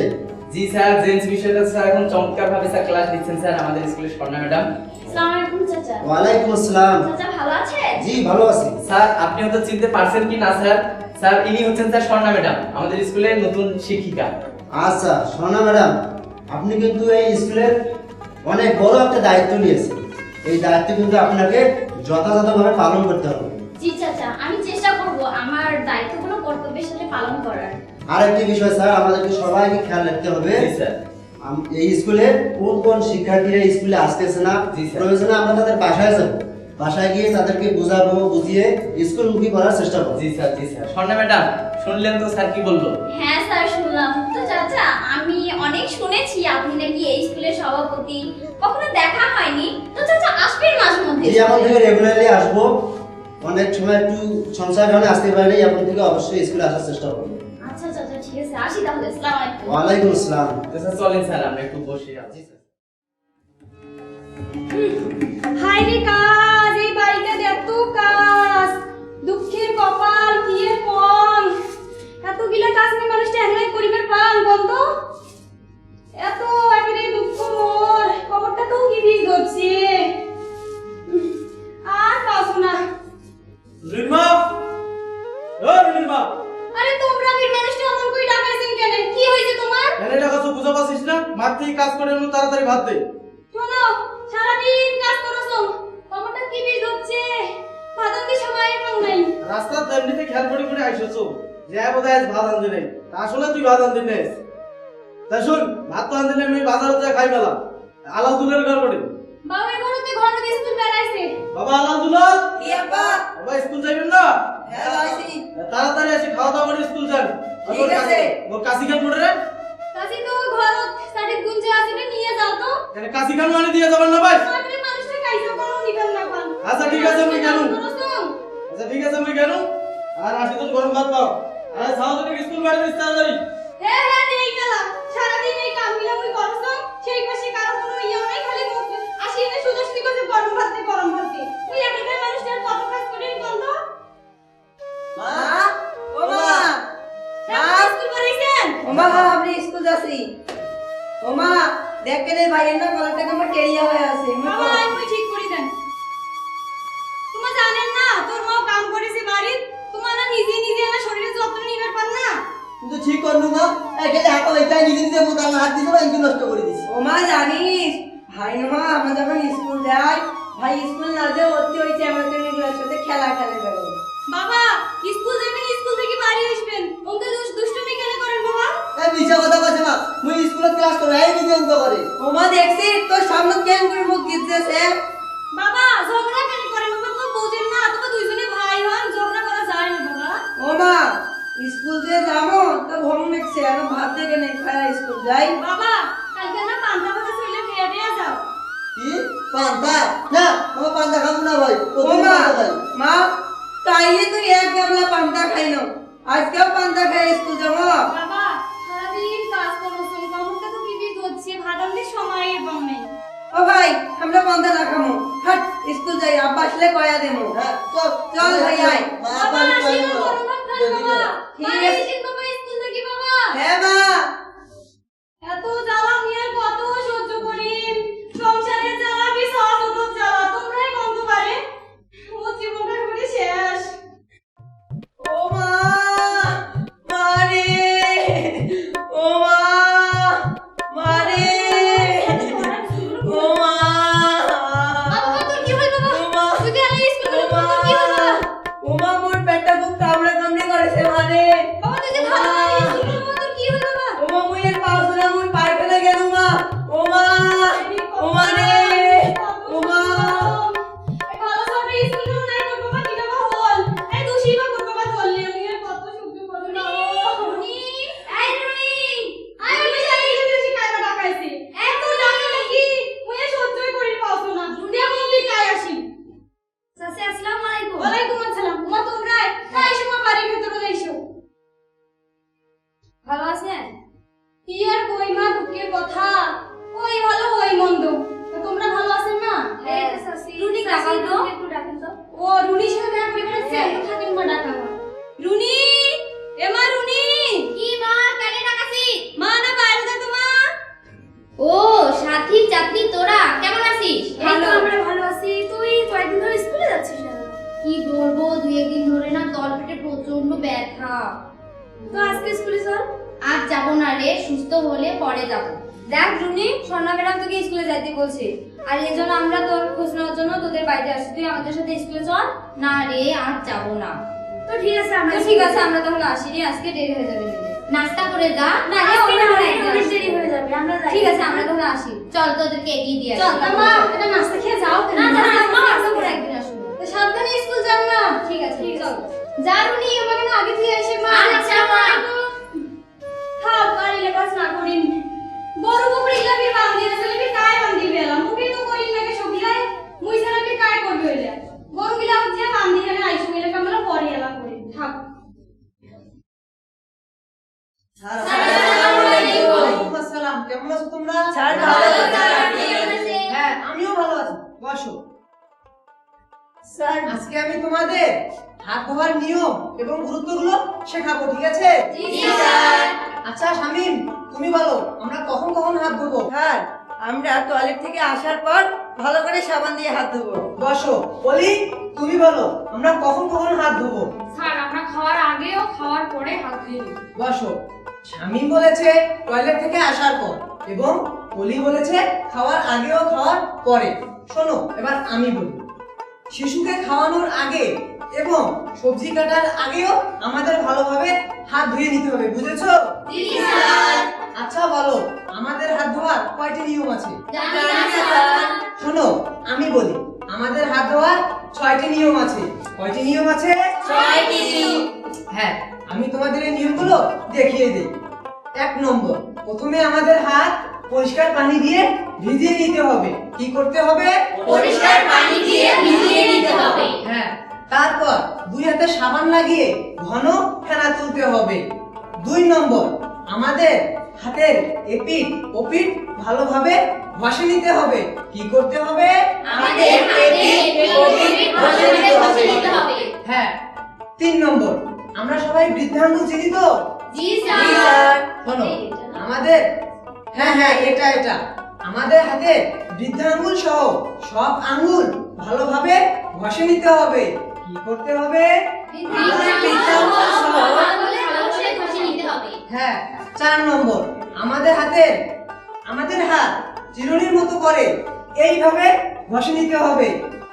Speaker 9: জি স্যার, জেন্টস বিষয়টা স্যার এখন চমৎকার ভাবে স্যার ক্লাস দিচ্ছেন স্যার আমাদের স্কুলের স্বর্ণা ম্যাডাম।
Speaker 4: আসসালামু আলাইকুম চাচা।
Speaker 10: ওয়ালাইকুম আসসালাম।
Speaker 4: চাচা ভালো আছেন?
Speaker 10: জি ভালো আছি।
Speaker 9: স্যার আপনি হয়তো চিনতে পারছেন কি না স্যার, স্যার ইনি হচ্ছেন স্যার স্বর্ণা ম্যাডাম, আমাদের স্কুলের নতুন শিক্ষিকা।
Speaker 10: আচ্ছা সোনা ম্যাডাম, আপনি কিন্তু এই স্কুলের অনেক বড় একটা দায়িত্ব নিয়েছেন। এই দায়িত্ব কিন্তু আপনাকে যথাযথভাবে পালন করতে হবে।
Speaker 4: জি চাচা, আমি চেষ্টা করব আমার দায়িত্বগুলো কর্তব্যের সাথে পালন করার।
Speaker 10: আরেকটি বিষয় স্যার, আমাদেরকে সবাইকে খেয়াল রাখতে হবে।
Speaker 9: জি স্যার।
Speaker 10: এই স্কুলে কোন কোন শিক্ষার্থীরা স্কুলে আসতেছে না,
Speaker 9: জি স্যার।
Speaker 10: প্রয়োজনে আমরা তাদের বাসায় যাব, বাসায় গিয়ে তাদেরকে বোঝাবো, বুঝিয়ে স্কুলমুখী করার চেষ্টা করব।
Speaker 9: জি স্যার। জি স্যার। স্বর্ণা ম্যাডাম শুনলেন তো স্যার কি বললো?
Speaker 4: হ্যাঁ স্যার শুনলাম তো চাচা, আমি অনেক শুনেছি আপনি নাকি এই স্কুলের সভাপতি, কখনো দেখা হয়নি। তো চাচা আসবেন মাঝে মধ্যে?
Speaker 10: জি, এখন থেকে রেগুলারলি আসবো। অনেক সময় একটু সংসার কারণে আসতে পারি, এখন থেকে অবশ্যই স্কুলে আসার চেষ্টা করবো।
Speaker 4: আচ্ছা চাচা ঠিক আছে, আসি তাহলে। আসসালামু আলাইকুম।
Speaker 10: ওয়ালাইকুম আসসালাম।
Speaker 9: তো স্যার চলেন স্যার আমরা একটু বসে আছি।
Speaker 6: হাই রে কাজ, এই বাড়িতে এত কাজ, দুঃখের কপাল কি এর কম, এতগুলা কাজ নিয়ে মানুষটা একলাই পরিবার পান বন্ধ, এত একেবারে দুঃখ মোর, কবরটা তো কি বীজ ধরছে, আর পাবো না।
Speaker 5: রিমা, ও রিমা,
Speaker 6: আরে তোমরা বীর মানুষটা অমন করে ডাকাইছেন কেন? কি হয়েছে তোমার?
Speaker 5: এনে টাকা তো বুঝা পাচ্ছিস না, মাঠ থেকে কাজ করে এমন তাড়াতাড়ি ভাত দে।
Speaker 6: শোনো, সারাদিন কাজ করছো, কবরটা কি বীজ হচ্ছে, ভাতার কি সময় পাও নাই।
Speaker 5: রাস্তার এমনিতে খেয়াল করে করে আইসছো যে বোধহয় আজ ভাত আনতে নেই, আসলে তুই ভাত আনতে নেস। তাই শুন, ভাত তো আনতে নেই, আমি বাজারে যা খাই পেলাম আলাদুলের ঘর করে।
Speaker 6: বাবার ঘরতে ঘর থেকে স্কুল বেড়াইছে।
Speaker 5: বাবা আলাদুল্লাহ,
Speaker 8: কি আপা?
Speaker 5: বাবা স্কুল যাইবেন না?
Speaker 8: হ্যাঁ আইছি।
Speaker 5: তাড়াতাড়ি এসে খাওয়া দাওয়া করে স্কুল যান।
Speaker 8: ঠিক আছে।
Speaker 5: ওর কাশি খান পড়ে রে,
Speaker 6: কাজী তো ঘর সাড়ে গুঞ্জে আছে, নিয়ে যাও তো।
Speaker 5: এখানে কাশি খান মানে দিয়ে যাবেন না ভাই?
Speaker 6: আপনি মানুষটা কাইজো করো নিবেন না পান।
Speaker 5: আচ্ছা ঠিক আছে, আমি গেলুম। আচ্ছা ঠিক আছে, আমি গেলুম। আর আসি তো গরম ভাত পাও। আর সাউথ স্কুল বাড়ি দিস তাড়াতাড়ি।
Speaker 6: হ্যাঁ হ্যাঁ নেই গেলাম, সারাদিন এই কাম মিলা মুই করছো, সেই পাশে কারো কোনো ইয়া নাই, খালি মুখ আসি এনে সুদর্শনী করছে গরম ভাতে গরম ভাতে। তুই এখানকার মানুষটার কত কাজ করেন বন্ধ।
Speaker 8: মা, ও মা, মা,
Speaker 6: স্কুল বাড়াইছেন?
Speaker 8: ও মা, আপনি স্কুল যাচ্ছি। ও মা, দেখেন এই ভাইয়ের না গলাটা কেমন টেরিয়া হয়ে আছে।
Speaker 6: বাবা আমি ঠিক করে দেন। তুমি জানেন না তোর মা কাম করেছে বাড়িতে, তোমার না নিজে নিজে না শরীরের যত্ন নিবার পার না।
Speaker 10: কিন্তু ঠিক করলু না, এখানে হাঁটা ওইটাই নিজে নিজে মতো আমার হাত দিয়েছিল, একটু নষ্ট করে দিছি।
Speaker 8: ও মা জানিস, ভাই না মা আমরা যখন স্কুল যাই, ভাই স্কুল না যে ভর্তি হয়েছে আমাদের এগুলোর সাথে খেলা খেলে বেড়াই।
Speaker 6: বাবা স্কুল যাবেন, স্কুল থেকে বাড়ি আসবেন, ওকে দুষ্টুমি কেন করেন বাবা?
Speaker 10: এই মিছা কথা কইছ না, মুই স্কুলে ক্লাস করে এই নিজে অঙ্ক করে।
Speaker 8: ও মা দেখছি তোর সামনে কেন করে মুখ দিতেছে।
Speaker 6: বাবা ঝগড়া কেন করেন বাবা? তো বুঝেন না, তোমরা দুইজনে ভাই হন, ঝগড়া করা যায় না বাবা।
Speaker 8: ও মা, স্কুল যে যাবো তো ঘুম দেখছে, আর ভাত দেখে নেই খায়া স্কুল যাই।
Speaker 6: বাবা কালকে না পান্তা ভাত চলে খেয়ে দিয়ে যাও।
Speaker 10: কি পান্তা? না আমার পান্তা খাবো না ভাই,
Speaker 8: ও মা, মা তাইলে তুই এক গামলা পান্তা খাই না, আজকেও পান্তা খাই স্কুল যাবো।
Speaker 6: বাবা সারাদিন কাজ করছেন, কমরটা তো বিবি হচ্ছে, ভাত আনতে সময় এবং নেই।
Speaker 8: ও ভাই আমরা পান্তা না খামো, হাট স্কুল যাই, আব্বা আসলে কয়া দেবো।
Speaker 10: হ্যাঁ চল
Speaker 8: চল ভাই আয়।
Speaker 6: বাবা আসি না গরম ভাত খান বাবা।
Speaker 8: ঠিক
Speaker 6: বাড়ি
Speaker 8: আছে।
Speaker 6: এসেছেন বাবা স্কুল থেকে বাবা।
Speaker 8: হ্যাঁ মা।
Speaker 6: এত জ্বালা নিয়ে কত সহ্য করি, সংসারের জ্বালা কি সব জ্বালা তোমরাই বন্ধ পারে, ও জীবনটা করে শেষ। তো আজকে স্কুলে চল।
Speaker 4: আজ যাবো না রে, সুস্থ হলে পরে যাবো।
Speaker 6: দেখ রুনি, স্বর্ণা ম্যাডাম তোকে স্কুলে যাইতে বলছে, আর এই জন্য আমরা তোর খোঁজ নেওয়ার জন্য তোদের বাড়িতে আসছি। তুই আমাদের সাথে স্কুলে চল।
Speaker 4: না রে, আজ যাবো না।
Speaker 6: তো ঠিক আছে আমরা তাহলে আসি রে, আজকে দেরি হয়ে যাবে।
Speaker 4: নাস্তা করে যা।
Speaker 6: না রে,
Speaker 4: আজকে না
Speaker 6: অন্য
Speaker 4: হয়
Speaker 6: একদিন
Speaker 4: একদিন
Speaker 6: দেরি হয়ে যাবে, আমরা যাই। ঠিক আছে, আমরা তাহলে আসি।
Speaker 4: চল তোদেরকে এগিয়ে দিয়ে আসি।
Speaker 6: চল মা, এটা নাস্তা খেয়ে যাও।
Speaker 4: না না না, মা,
Speaker 6: নাস্তা করে একদিন আসবো। তো সাবধানে স্কুল যান না। ঠিক আছে, চল। যা রুনি, আমাকে না আগে থেকে এসে মা।
Speaker 4: আচ্ছা, মা।
Speaker 6: থাক, আর ইলে কাজ না করিন। গরু বকরি ইলাবি বান্ধি আসলে বি কাই বান্ধি বেলা মুখে তো করিন নাকি সকিলাই মুই ছাড়া বি কাই করবে হইলা গরু গিলা হচ্ছে বান্ধি এখানে আইসু গিলা কামলা পরে এলা করি থাক।
Speaker 5: ওয়ালাইকুম আসসালাম। কেমন আছো তোমরা?
Speaker 8: স্যার ভালো আছি।
Speaker 5: হ্যাঁ, আমিও ভালো আছি। বসো।
Speaker 8: স্যার
Speaker 5: আজকে আমি তোমাদের হাত ধোয়ার নিয়ম এবং গুরুত্বগুলো শেখাবো, ঠিক আছে? আচ্ছা শামিম, তুমি বলো আমরা কখন কখন হাত ধোবো?
Speaker 8: স্যার আমরা টয়লেট থেকে আসার পর ভালো করে সাবান দিয়ে হাত ধোবো।
Speaker 5: বসো। বলি, তুমি বলো আমরা কখন কখন হাত ধোবো?
Speaker 1: স্যার আমরা খাওয়ার আগে ও খাওয়ার পরে হাত ধুয়ে নিই।
Speaker 5: বসো। শামিম বলেছে টয়লেট থেকে আসার পর এবং অলি বলেছে খাওয়ার আগে ও খাওয়ার পরে। শোনো, এবার আমি বলি। শিশুকে খাওয়ানোর আগে এবং সবজি কাটার আগেও আমাদের ভালোভাবে হাত ধুয়ে নিতে হবে, বুঝেছো? আচ্ছা বলো, আমাদের হাত ধোয়ার কয়টি নিয়ম আছে? শোনো, আমি বলি। আমাদের হাত ধোয়ার 6টি নিয়ম আছে। কয়টি নিয়ম আছে?
Speaker 4: 6টি।
Speaker 5: হ্যাঁ, আমি তোমাদের এই নিয়মগুলো দেখিয়ে দিই। 1 নম্বর, প্রথমে আমাদের হাত পরিষ্কার পানি দিয়ে ভিজিয়ে নিতে হবে। কি করতে হবে?
Speaker 4: পরিষ্কার পানি দিয়ে ভিজিয়ে নিতে হবে।
Speaker 5: হ্যাঁ, তারপর 2 হাতে সাবান লাগিয়ে ঘন ফেনা তুলতে হবে। 2 নম্বর, আমাদের হাতের এপিঠ ওপিঠ ভালোভাবে ঘষে নিতে হবে। কি করতে হবে?
Speaker 4: আমাদের হাতে ওপিঠ ঘষে নিতে হবে।
Speaker 5: হ্যাঁ। 3 নম্বর, আমরা সবাই বৃদ্ধাঙ্গুল চিনি তো?
Speaker 4: জি স্যার।
Speaker 5: শোনো, আমাদের হ্যাঁ এটা আমাদের হাতে বৃদ্ধাঙ্গুল সহ সব আঙ্গুল ভালোভাবে ঘষে নিতে হবে। কি করতে হবে?
Speaker 4: ঘষে নিতে হবে।
Speaker 5: হ্যাঁ। 4 নম্বর, আমাদের হাত চিরুনির মতো করে এইভাবে ঘষে নিতে হবে,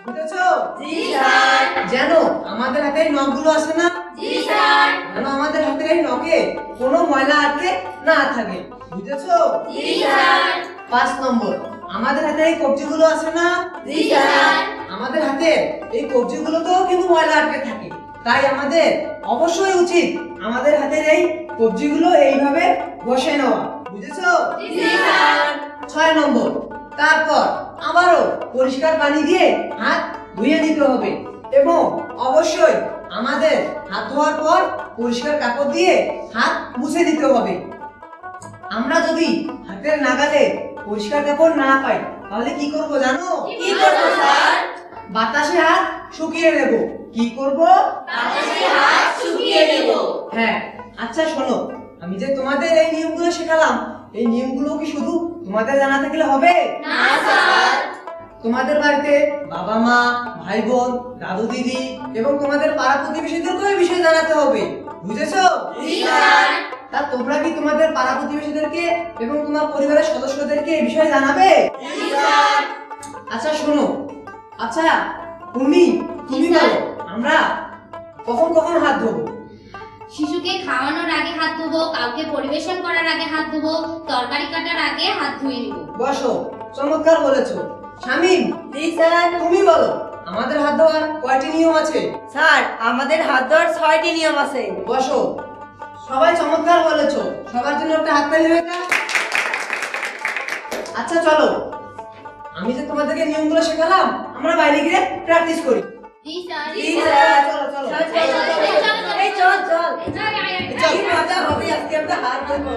Speaker 5: বুঝেছো?
Speaker 4: জি স্যার।
Speaker 5: যেন আমাদের হাতে এই নখগুলো আছে না?
Speaker 4: জি স্যার।
Speaker 5: যেন আমাদের হাতের এই নখে কোনো ময়লা আটকে না থাকে, বুঝেছো?
Speaker 4: জি স্যার।
Speaker 5: 5 নম্বর, আমাদের হাতে এই কবজিগুলো আছে না?
Speaker 4: জি স্যার।
Speaker 5: আমাদের হাতে এই কবজিগুলোতেও কিন্তু ময়লা আটকে থাকে, তাই আমাদের অবশ্যই উচিত আমাদের হাতের এই কবজিগুলো এইভাবে ঘষে নেওয়া, বুঝেছো?
Speaker 4: জি স্যার।
Speaker 5: 6 নম্বর, তারপর আবারও পরিষ্কার পানি দিয়ে হাত ধুয়ে নিতে হবে এবং অবশ্যই আমাদের হাত ধোয়ার পর পরিষ্কার কাপড় দিয়ে হাত মুছে দিতে হবে। আমরা যদি হাতের নাগালে পরিষ্কার কাপড় না পাই তাহলে কি করব জানো?
Speaker 4: কি করব স্যার?
Speaker 5: বাতাসে হাত শুকিয়ে নেব। কি করব?
Speaker 4: বাতাসে হাত শুকিয়ে দেব।
Speaker 5: হ্যাঁ। আচ্ছা শোনো, আমি যে তোমাদের এই নিয়মগুলো শেখালাম, এই নিয়মগুলো কি শুধু তোমাদের জানা থাকলে হবে?
Speaker 4: না স্যার।
Speaker 5: তোমাদের বাড়িতে বাবা মা, ভাই বোন, দাদু দিদি এবং তোমাদের পাড়া প্রতিবেশীদেরকেও এই বিষয়ে জানাতে হবে, বুঝেছো?
Speaker 4: জি স্যার।
Speaker 5: তা তোমরা কি তোমাদের পাড়া প্রতিবেশীদেরকে এবং তোমার পরিবারের সদস্যদেরকে এই বিষয়ে জানাবে?
Speaker 4: জি স্যার।
Speaker 5: আচ্ছা শোনো, আচ্ছা তুমি বলো আমরা কখন কখন হাত ধোবো?
Speaker 4: শিশুকে খাওয়ানোর আগে হাত ধোবো, কাউকে পরিবেশন করার আগে হাত ধোবো, তরকারি কাটার আগে হাত ধুয়ে নিব।
Speaker 5: বসো। চমৎকার বলেছো। শামিম,
Speaker 8: জি স্যার।
Speaker 5: তুমি বলো আমাদের হাত ধোয়ার কয়টি নিয়ম আছে?
Speaker 8: স্যার আমাদের হাত ধোয়ার 6টি নিয়ম আছে।
Speaker 5: বসো। সবাই চমৎকার বলেছো, সবার জন্য একটা হাততালি হয়ে যাক। আচ্ছা চলো, আমি যে তোমাদেরকে নিয়মগুলো শেখালাম আমরা বাইরে গিয়ে প্র্যাকটিস করি।
Speaker 4: জি স্যার।
Speaker 8: জি স্যার।
Speaker 5: চলো চলো।
Speaker 8: এই চল চল।
Speaker 5: চল।
Speaker 8: কি মজা হবে আজকে আমরা হাত ধোবো।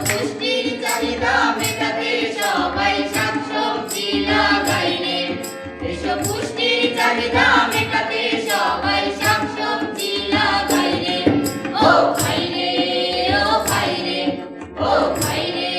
Speaker 4: পুষ্টির চাহিদা মেটাতে সবাই শাকসবজি লাগাই রে। এসব পুষ্টির চাহিদা মেটাতে সবাই শাকসবজি লাগাই রে। ও খাই রে, ও খাই রে, ও খাই রে।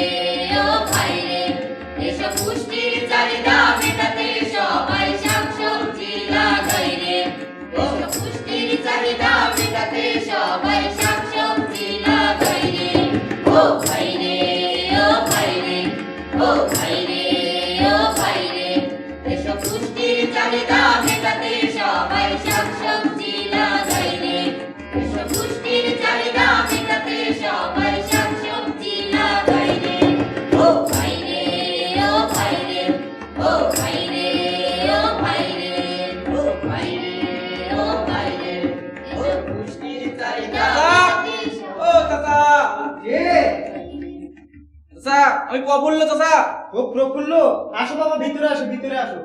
Speaker 5: আমি প্রফুল্ল চাচা।
Speaker 2: ও প্রফুল্ল, আসো বাবা, ভিতরে আসো, ভিতরে আসো।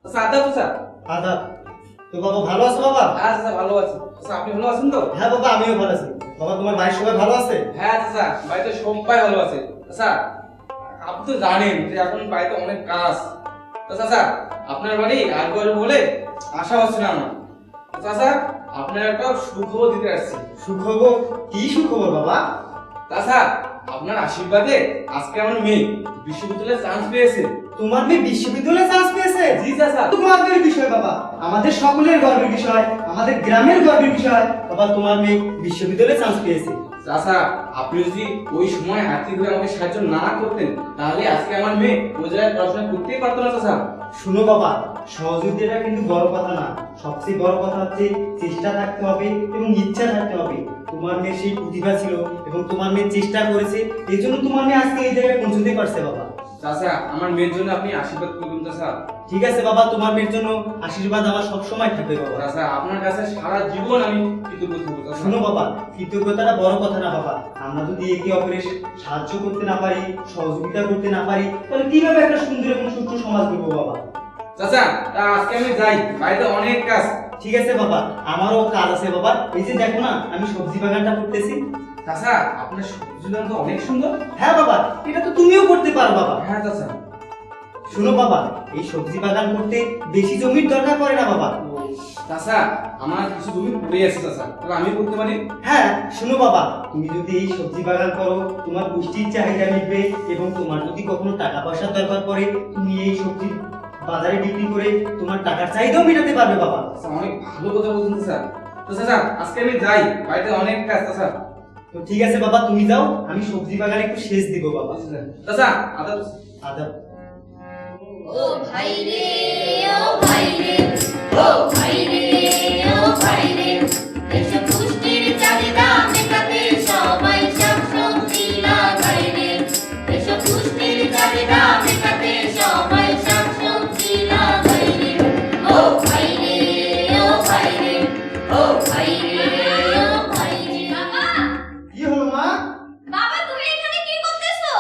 Speaker 5: চাচা আদাব চাচা।
Speaker 2: আদাব। তো বাবা ভালো আছো বাবা?
Speaker 5: হ্যাঁ চাচা ভালো আছি। চাচা আপনি ভালো আছেন তো?
Speaker 2: হ্যাঁ বাবা, আমিও ভালো আছি। বাবা তোমার ভাই সবাই ভালো আছে?
Speaker 5: হ্যাঁ চাচা, বাড়িতে সবাই ভালো আছে। চাচা আপনি তো জানেন যে এখন বাড়িতে অনেক কাজ। তো চাচা আপনার বাড়ি আর করে বলে আশা হচ্ছে না আমার। চাচা আপনার একটা সুখবর দিতে আসছি।
Speaker 2: সুখবর? কি সুখবর বাবা?
Speaker 5: চাচা আপনার আশীর্বাদে আজকে আমার মেয়ে বিশ্ববিদ্যালয়ে চান্স পেয়েছে।
Speaker 2: তোমার মেয়ে বিশ্ববিদ্যালয়ে চান্স পেয়েছে?
Speaker 5: জি চাচা।
Speaker 2: তো গর্বের বিষয় বাবা, আমাদের সকলের গর্বের বিষয়, আমাদের গ্রামের গর্বের বিষয় বাবা, তোমার মেয়ে বিশ্ববিদ্যালয়ে চান্স পেয়েছে।
Speaker 5: চাচা আপনি যদি ওই সময় আর্থিকভাবে আমাকে সাহায্য না করতেন তাহলে আজকে আমার মেয়ে ওই জায়গায় পড়াশোনা করতেই পারতো না। চাচা
Speaker 2: শুনো বাবা, সহযোগিতাটা কিন্তু বড় কথা না, সবচেয়ে বড় কথা হচ্ছে চেষ্টা থাকতে হবে এবং ইচ্ছা থাকতে হবে। তোমার মেয়ে সেই প্রতিভা ছিল এবং তোমার মেয়ে চেষ্টা করেছে, এই জন্য তোমার মেয়ে আজকে এই জায়গায় পৌঁছতে পারছে বাবা।
Speaker 5: চাচা আমার মেয়ের জন্য আপনি আশীর্বাদ করবেন চাচা।
Speaker 2: ঠিক আছে বাবা, তোমার মেয়ের জন্য আশীর্বাদ আমার সব সময় থাকবে বাবা।
Speaker 5: চাচা আপনার কাছে সারা জীবন আমি কৃতজ্ঞ থাকবো চাচা।
Speaker 2: শোনো বাবা, কৃতজ্ঞতাটা বড় কথা না বাবা, আমরা যদি একে অপরের সাহায্য করতে না পারি, সহযোগিতা করতে না পারি, তাহলে কিভাবে একটা সুন্দর এবং সুস্থ সমাজ করবো বাবা?
Speaker 5: চাচা তা আজকে আমি যাই, বাড়িতে অনেক কাজ।
Speaker 2: ঠিক আছে বাবা, আমারও কাজ আছে বাবা। এই যে দেখো না, আমি সবজি বাগানটা করতেছি।
Speaker 5: চাচা আপনার সবজি বাগান তো অনেক সুন্দর।
Speaker 2: হ্যাঁ বাবা, এটা তো তুমিও করতে পারো বাবা।
Speaker 5: হ্যাঁ চাচা।
Speaker 2: শোনো বাবা, এই সবজি বাগান করতে বেশি জমির দরকার পড়ে না বাবা।
Speaker 5: চাচা আমার কিছু জমি পড়ে আছে চাচা, তাহলে আমি করতে পারি?
Speaker 2: হ্যাঁ শোনো বাবা, তুমি যদি এই সবজি বাগান করো, তোমার পুষ্টির চাহিদা মিটবে এবং তোমার যদি কখনো টাকা পয়সার দরকার পড়ে, তুমি এই সবজি বাজারে বিক্রি করে তোমার টাকার চাহিদাও মেটাতে পারবে বাবা।
Speaker 5: চাচা অনেক ভালো কথা বলছেন চাচা। তো চাচা আজকে আমি যাই, বাড়িতে অনেক কাজ চাচা।
Speaker 2: তো ঠিক আছে বাবা, তুমি যাও, আমি সবজি বাগানে একটু সেচ দিব বাবা।
Speaker 5: চাচা আদাব।
Speaker 2: আদাব।
Speaker 4: ও ভাই রে, ও ভাই রে, ও ভাই রে, ও ভাই রে, এসব পুষ্টির চাহিদা মেটাতে সবাই শাকসবজি লাগাই রে। এসব পুষ্টির চাহিদা মেটাতে সবাই শাকসবজি লাগাই রে। ও ভাই রে, ও ভাই রে, ও ভাই রে, ও ভাই রে। বাবা,
Speaker 2: কি হলো মা?
Speaker 4: বাবা তুমি এখানে কি করতেছো?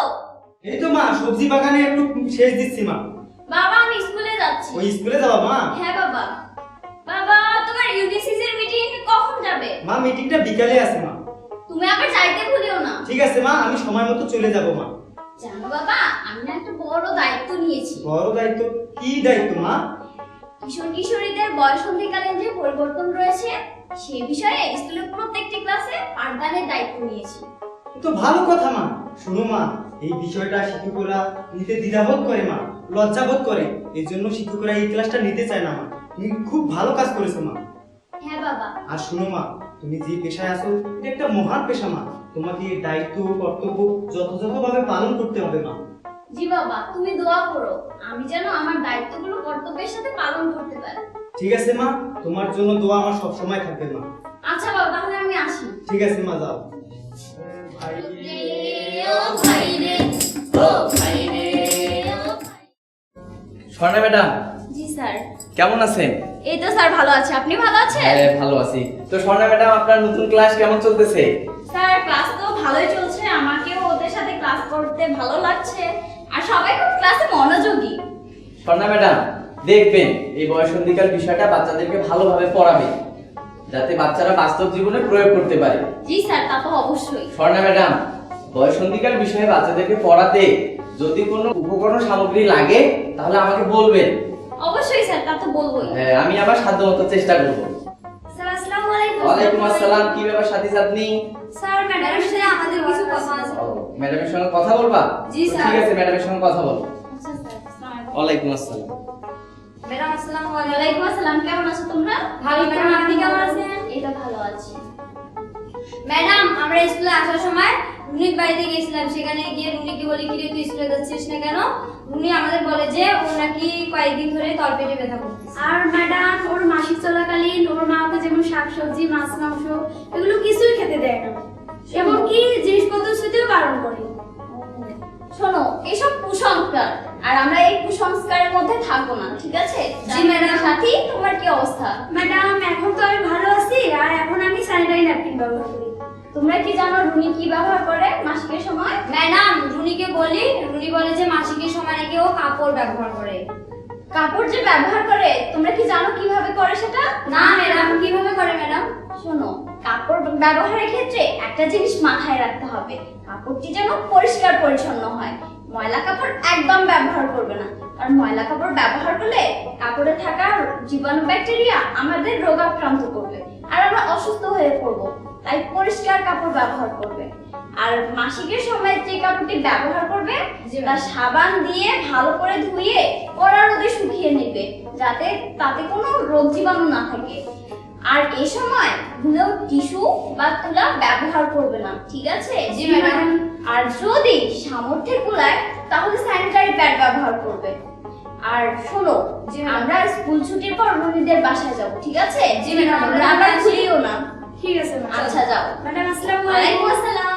Speaker 2: এই তো মা, সবজি বাগানে একটু সেচ দিচ্ছি মা।
Speaker 4: বাবা আমি স্কুলে যাচ্ছি।
Speaker 2: ওই স্কুলে যাবা মা?
Speaker 4: হ্যাঁ বাবা। বাবা তোমার ইউনিসিস এর মিটিং কখন যাবে?
Speaker 2: মা মিটিংটা বিকালে আছে মা।
Speaker 4: তুমি আবার যাইতে ভুলিও না।
Speaker 2: ঠিক আছে মা, আমি সময় মতো চলে যাব মা।
Speaker 4: জানো বাবা, আমি না একটা বড় দায়িত্ব নিয়েছি।
Speaker 2: বড় দায়িত্ব? কি দায়িত্ব মা?
Speaker 4: কিশোর কিশোরীদের বয়সন্ধিকালীন যে পরিবর্তন রয়েছে সে বিষয়ে স্কুলের প্রত্যেকটি ক্লাসে পাঠদানের দায়িত্ব নিয়েছি।
Speaker 2: তো ভালো কথা মা। শোনো মা, এই বিষয়টা শিক্ষকরা নিতে দ্বিধাবোধ করে মা, লজ্জাবোধ করে, এই জন্য শিক্ষকরা এই ক্লাসটা নিতে চায় না মা। তুমি খুব ভালো কাজ করেছো মা।
Speaker 4: হ্যাঁ বাবা।
Speaker 2: আর শোনো মা, তুমি যে পেশায় আছো এটা একটা মহান পেশা মা, তোমাকে এই দায়িত্ব কর্তব্য যথাযথভাবে পালন করতে হবে মা।
Speaker 4: জি বাবা, তুমি দোয়া করো আমি যেন আমার দায়িত্বগুলো কর্তব্যের সাথে পালন করতে পারি।
Speaker 2: ঠিক আছে মা, তোমার জন্য দোয়া আমার সব সময় থাকবে মা।
Speaker 4: আচ্ছা বাবা, তাহলে আমি আসি।
Speaker 2: ঠিক আছে মা, যাও। ভাই
Speaker 4: ও ভাই রে, ও ভাই রে, ও ভাই।
Speaker 9: স্বর্ণা ম্যাডাম
Speaker 4: জি স্যার।
Speaker 9: কেমন আছেন?
Speaker 4: এই তো স্যার ভালো আছে, আপনি ভালো আছেন?
Speaker 9: হ্যাঁ ভালো আছি। তো স্বর্ণা ম্যাডাম আপনার নতুন ক্লাস কেমন চলতেছে?
Speaker 4: স্যার ক্লাস তো ভালোই চলছে, আমাকেও ওদের সাথে ক্লাস করতে ভালো লাগছে আর সবাই খুব ক্লাসে মনোযোগী।
Speaker 9: স্বর্ণা ম্যাডাম দেখবেন এই বয়সন্ধিকাল বিষয়টা বাচ্চাদেরকে ভালোভাবে পড়াবে যাতে বাচ্চারা বাস্তব জীবনে প্রয়োগ করতে পারে।
Speaker 4: জি স্যার, তা তো অবশ্যই।
Speaker 9: স্বর্ণা ম্যাডাম বয়সন্ধিকাল বিষয়ে বাচ্চাদেরকে পড়াতে যদি কোনো উপকরণ সামগ্রী লাগে তাহলে আমাকে বলবেন।
Speaker 4: অবশ্যই স্যার, তা তো বলবোই।
Speaker 9: হ্যাঁ আমি আবার সাধ্যমতো চেষ্টা করব।
Speaker 4: স্যার আসসালামু আলাইকুম।
Speaker 9: ওয়ালাইকুম আসসালাম। কি ব্যাপার সাথী চাঁদনি?
Speaker 4: স্যার ম্যাডামের সাথে আমাদের কিছু কথা আছে।
Speaker 9: ম্যাডামের সঙ্গে কথা বলবা?
Speaker 4: জি, স্যার।
Speaker 9: ঠিক আছে ম্যাডামের সঙ্গে কথা বলো।
Speaker 4: আচ্ছা স্যার, আসসালামু আলাইকুম।
Speaker 9: ওয়ালাইকুম আসসালাম।
Speaker 4: ম্যাডাম আসসালামু আলাইকুম। ওয়ালাইকুম আসসালাম, কেমন আছো তোমরা? ভালো ম্যাডাম, আপনি কেমন আছেন? এই তো ভালো আছি। ম্যাডাম আমরা স্কুলে আসার সময় রুনির বাড়িতে গিয়েছিলাম, সেখানে গিয়ে রুনিকে বলি কি রে তুই স্কুলে যাচ্ছিস না কেন? রুনি আমাদের বলে যে ও নাকি কয়েকদিন ধরে তলপেটে ব্যথা করতেছে।
Speaker 6: আর ম্যাডাম ওর মাসিক চলাকালীন ওর মা ওকে যেমন শাকসবজি মাছ মাংস এগুলো কিছুই খেতে দেয় না, এমনকি জিনিসপত্র শুতেও বারণ করে।
Speaker 4: শোনো, এসব কুসংস্কার আর আমরা এই কুসংস্কারের মধ্যে থাকবো না, ঠিক আছে?
Speaker 6: জি, ম্যাডাম।
Speaker 4: সাথী তোমার কি অবস্থা?
Speaker 6: ম্যাডাম এখন তো আমি ভালো আছি, আর এখন আমি স্যানিটারি ন্যাপকিন ব্যবহার করি।
Speaker 4: তোমরা কি জানো রুনি কি ব্যবহার করে মাসিকের সময়? ম্যাডাম, রুনিকে বলি, রুনি বলে যে মাসিকের সময় নাকি ও কাপড় ব্যবহার করে। কাপড় যে ব্যবহার করে, তোমরা কি জানো কিভাবে করে সেটা? না ম্যাডাম, কিভাবে করে ম্যাডাম? শোনো, কাপড় ব্যবহারের ক্ষেত্রে একটা জিনিস মাথায় রাখতে হবে, কাপড়টি যেন পরিষ্কার পরিচ্ছন্ন হয়। ময়লা কাপড় একদম ব্যবহার করবে না, কারণ ময়লা কাপড় ব্যবহার করলে কাপড়ে থাকা জীবাণু ব্যাকটেরিয়া আমাদের রোগাক্রান্ত করবে আর আমরা অসুস্থ হয়ে পড়বো। তাই পরিষ্কার কাপড় ব্যবহার করবে। আর মাসিকের সময় যে কাপড়টি ব্যবহার করবে তা সাবান দিয়ে ভালো করে ধুয়ে কড়া রোদে শুকিয়ে নেবে, যাতে তাতে কোনো রোগ জীবাণু না থাকে। আর এই সময় ভুলেও টিস্যু বা তুলা ব্যবহার করবে না, ঠিক আছে? জি ম্যাডাম। আর যদি সামর্থ্যে কুলায় তাহলে স্যানিটারি প্যাড ব্যবহার করবে। আর শোনো, আমরা স্কুল ছুটির পর রুনিদের বাসায় যাব, ঠিক আছে? জি ম্যাডাম। আমরা ভুলিও না।
Speaker 6: ঠিক আছে ম্যাডাম।
Speaker 4: আচ্ছা যাও।
Speaker 6: ম্যাডাম আসসালামু
Speaker 4: ওয়ালাইকুম
Speaker 6: আলাইকুম।
Speaker 4: আসসালাম।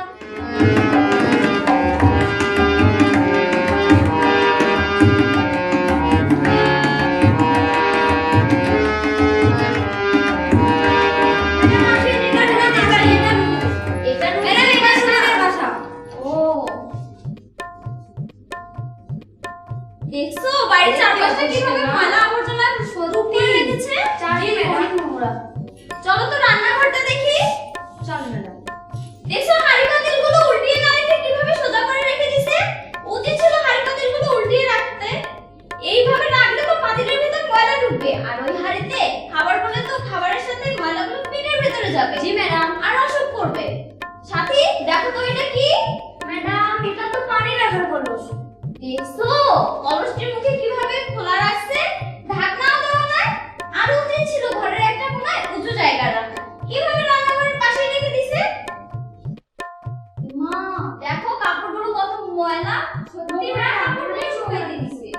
Speaker 4: দেখছো বাড়ির চারপাশটা কিভাবে ময়লা আবর্জনা সত্যি রেখেছে? চারিদিকে অনেক নোংরা। চলো তো রান্নাঘরটা দেখি। চলো ম্যাডাম। দেখছো হাঁড়ি পাতিলগুলো উল্টিয়ে না রেখে কিভাবে সোজা করে রেখে দিয়েছে? উচিত ছিল হাঁড়ি পাতিলগুলো উল্টিয়ে রাখতে। এইভাবে রাখলে তো পাতিলের ভিতর ময়লা ঢুকবে, আর ওই হাঁড়িতে খাবার করলে তো খাবারের সাথে ময়লাগুলো পেটের ভিতরে যাবে। জি ম্যাডাম। আর অসুখ করবে। সাথী, দেখো তো এটা কি? ম্যাডাম, এটা তো পানি রাখার কলস। দেখছো কলসটির মুখে কিভাবে খোলা রাখছে, ঢাকনাও দেওয়া নাই। আর উচিত ছিল ঘরের একটা কোণায় উঁচু জায়গা রাখা। কিভাবে রান্নাঘরের পাশে রেখে দিছে? মা, দেখো কাপড়গুলো কত ময়লা। সত্যি না, কাপড়গুলো শুকাইতে দিছে।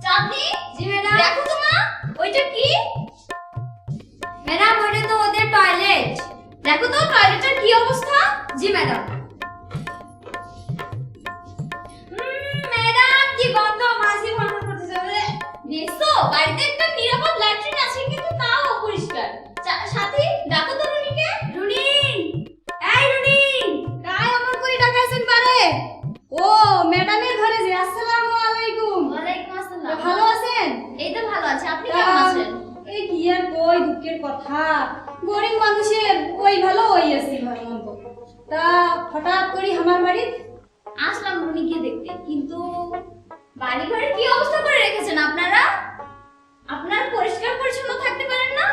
Speaker 4: চাঁদনি। জি ম্যাডাম। দেখো তো মা, ওইটা কি? ম্যাডাম, ওইটা তো ওদের টয়লেট। দেখো তো টয়লেটের কি অবস্থা? জি ম্যাডাম। ম্যাডাম, কি গন্ধ, মাছি ভর্তি করতেছে। দেখছো বাড়িতে একটা নিরাপদ ল্যাট্রিন আছে, কিন্তু তাও অপরিষ্কার। সাথী, ডাকো তো রুনিকে। রুনি, এই রুনি,
Speaker 6: কাই অমর করে ডাকাইছেন পারে? ও ম্যাডামের ঘরে যে। আসসালামু আলাইকুম।
Speaker 4: ওয়ালাইকুম আসসালাম।
Speaker 6: ভালো আছেন?
Speaker 4: এই তো ভালো আছি, আপনি কেমন আছেন?
Speaker 6: এই কি আর কই, দুঃখের কথা। গরিব মানুষের ওই ভালো ওই আছে ভালো মন্দ। তা হঠাৎ করে আমার বাড়ি
Speaker 4: আসলাম রুনিকে দেখতে, কিন্তু বাড়ি ঘরে কি অবস্থা করে রেখেছেন আপনারা? আপনারা পরিষ্কার পরিচ্ছন্ন থাকতে পারেন না?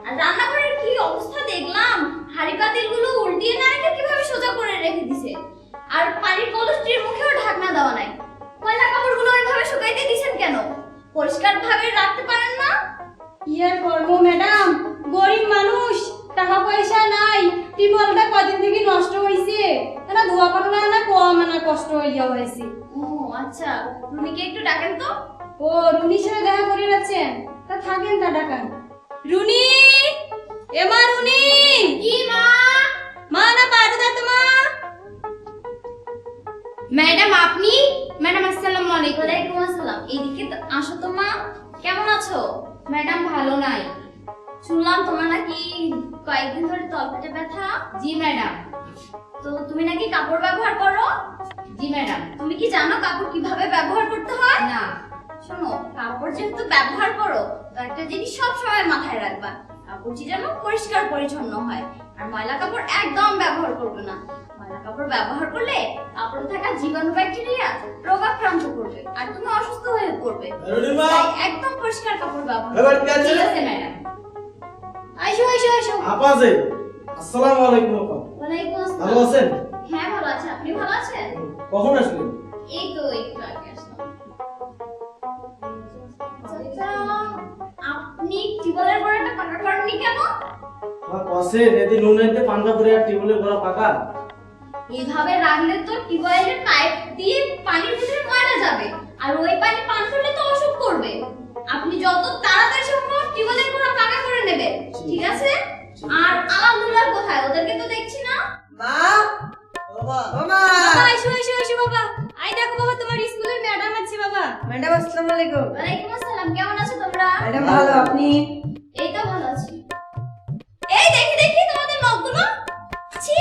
Speaker 4: আর রান্নাঘরের কি অবস্থা দেখলাম, হাঁড়ি পাতিলগুলো উল্টিয়ে না রেখে কিভাবে সোজা করে রেখে দিছে। আর পানির কলসটির মুখেও ঢাকনা দেওয়া নাই। ময়লা কাপড়গুলো ওইভাবে শুকাইতে দিছেন কেন? পরিষ্কার ভাবে রাখতে পারেন না?
Speaker 6: কি আর করবো ম্যাডাম, গরিব মানুষ, টাকা পয়সা নাই। টিউবওয়েলটা কদিন থেকে নষ্ট হয়েছে, না ধোয়া পাখনা না কম না কষ্ট হইয়া হয়েছে।
Speaker 4: ও আচ্ছা, রুনিকে একটু ডাকেন তো।
Speaker 6: ও রুনির সাথে দেখা করে যাচ্ছেন? তা থাকেন, তা ডাকান। রুনি, এমা রুনি।
Speaker 4: কি মা?
Speaker 6: মা না পারো দা তোমা।
Speaker 4: ম্যাডাম আপনি? ম্যাডাম আসসালামু আলাইকুম। ওয়ালাইকুম আসসালাম। এইদিকে তো আসো তো মা। কেমন আছো? ম্যাডাম ভালো নাই। শুনলাম তোমার নাকি কয়েকদিন ধরে তলপেটে ব্যথা। জি ম্যাডাম। তো তুমি নাকি কাপড় ব্যবহার করো? জি ম্যাডাম। তুমি কি জানো কাপড় কিভাবে ব্যবহার করতে হয়? না। শোনো, কাপড় যেহেতু ব্যবহার করো, তো একটা জিনিস সব সময় মাথায় রাখবা, কাপড়টি যেন পরিষ্কার পরিচ্ছন্ন হয়। আর ময়লা কাপড় একদম ব্যবহার করবে না। ময়লা কাপড় ব্যবহার করলে কাপড়ে থাকা জীবাণু ব্যাকটেরিয়া রোগাক্রান্ত করবে আর তুমি অসুস্থ হয়ে পড়বে। তাই একদম পরিষ্কার কাপড় ব্যবহার করবে। ঠিক আছে ম্যাডাম। আইসো আইসো আইসো।
Speaker 5: আপা আছে। আসসালামু আলাইকুম আপা।
Speaker 4: ওয়ালাইকুম আসসালাম।
Speaker 5: ভালো আছেন?
Speaker 4: হ্যাঁ ভালো আছি, আপনি ভালো আছেন?
Speaker 5: কখন আসলেন?
Speaker 4: এই তো একটু আগে আসলাম। আচ্ছা, আপনি টিউবওয়েলের পরে একটা পাকা করেননি কেন?
Speaker 5: আমার কসে এতে নুন এতে পান্তা করে আর টেবিলের গোড়া পাকা।
Speaker 4: এইভাবে রাখলে তো টিউবওয়েলের পাইপ দিয়ে পানির ভিতরে ময়লা যাবে, আর ওই পানি পান করলে তো অসুখ করবে। আপনি যত তাড়াতাড়ি সম্ভব টিউবওয়েলের গোড়া পাকা করে নেবেন, ঠিক আছে? আর আলহামদুলিল্লাহ কোথায়? ওদেরকে তো দেখছি না।
Speaker 8: মা, বাবা, মামা।
Speaker 6: বাবা আইসো আইসো আইসো বাবা। আই দেখো বাবা, তোমার স্কুলের ম্যাডাম আছে বাবা।
Speaker 8: ম্যাডাম আসসালামু আলাইকুম।
Speaker 4: ওয়ালাইকুম আসসালাম। কেমন আছো তোমরা?
Speaker 8: ম্যাডাম ভালো, আপনি?
Speaker 4: এই তো ভালো আছি। এই দেখি দেখি তোমাদের নখগুলো। ছি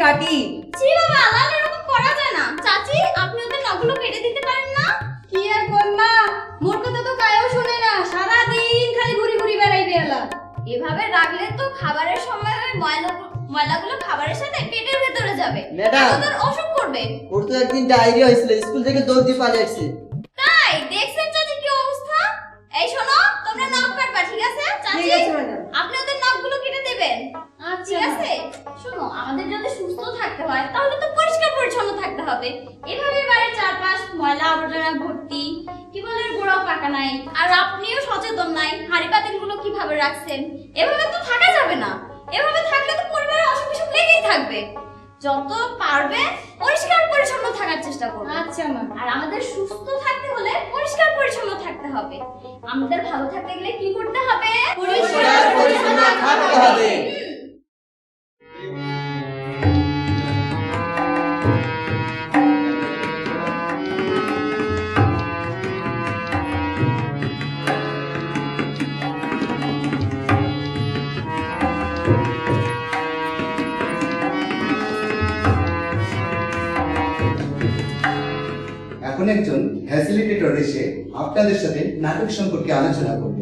Speaker 8: কাটি।
Speaker 4: ছি বাবা, লাল এরকম করা যায় না। চাচি, আপনি ওদের নখগুলো কেটে দিতে পারেন না?
Speaker 6: কি আর করবা, মোর কথা তো কায়ও শোনে না, সারাদিন খালি ঘুরি ঘুরি বেড়াইবে এলা।
Speaker 4: এভাবে রাখলে তো খাবারের সময় ওই ময়লাগুলো খাবারের সাথে পেটের ভেতরে যাবে।
Speaker 7: ম্যাডাম।
Speaker 4: ওদের অসুখ করবে।
Speaker 7: ওর তো একদিন ডায়রিয়া হয়েছিল, স্কুল থেকে দৌড় দিয়ে পালিয়ে আসছে।
Speaker 4: তাই দেখছেন চাচি কি অবস্থা? এই শোনো, তোমরা নখ কাটবা, ঠিক আছে? চাচি,
Speaker 8: ঠিক আছে ম্যাডাম।
Speaker 4: আপনি ওদের নখগুলো কেটে দেবেন। ঠিক আছে? শোনো, আমাদের যদি সুস্থ থাকতে হয় তাহলে তো পরিষ্কার পরিচ্ছন্ন থাকতে হবে। এভাবে বাড়ির চারপাশ ময়লা আবর্জনা ভর্তি, টিউবওয়েলের গোড়াও পাকা নাই, আর আপনিও সচেতন নাই হাঁড়ি পাতিলগুলো কিভাবে রাখছেন। এভাবে তো থাকা যাবে না। এভাবে থাকলে তো পরিবারের অসুখ বিসুখ লেগেই থাকবে। যত পারবে পরিষ্কার পরিচ্ছন্ন থাকার চেষ্টা করবে।
Speaker 6: আচ্ছা মা।
Speaker 4: আর আমাদের সুস্থ থাকতে হলে পরিষ্কার পরিচ্ছন্ন থাকতে হবে। আমাদের ভালো থাকতে গেলে কি করতে হবে?
Speaker 7: পরিষ্কার পরিচ্ছন্ন থাকতে হবে।
Speaker 10: এখন একজন ফ্যাসিলিটেটর এসে আপনাদের সাথে নাটক সম্পর্কে আলোচনা করবে।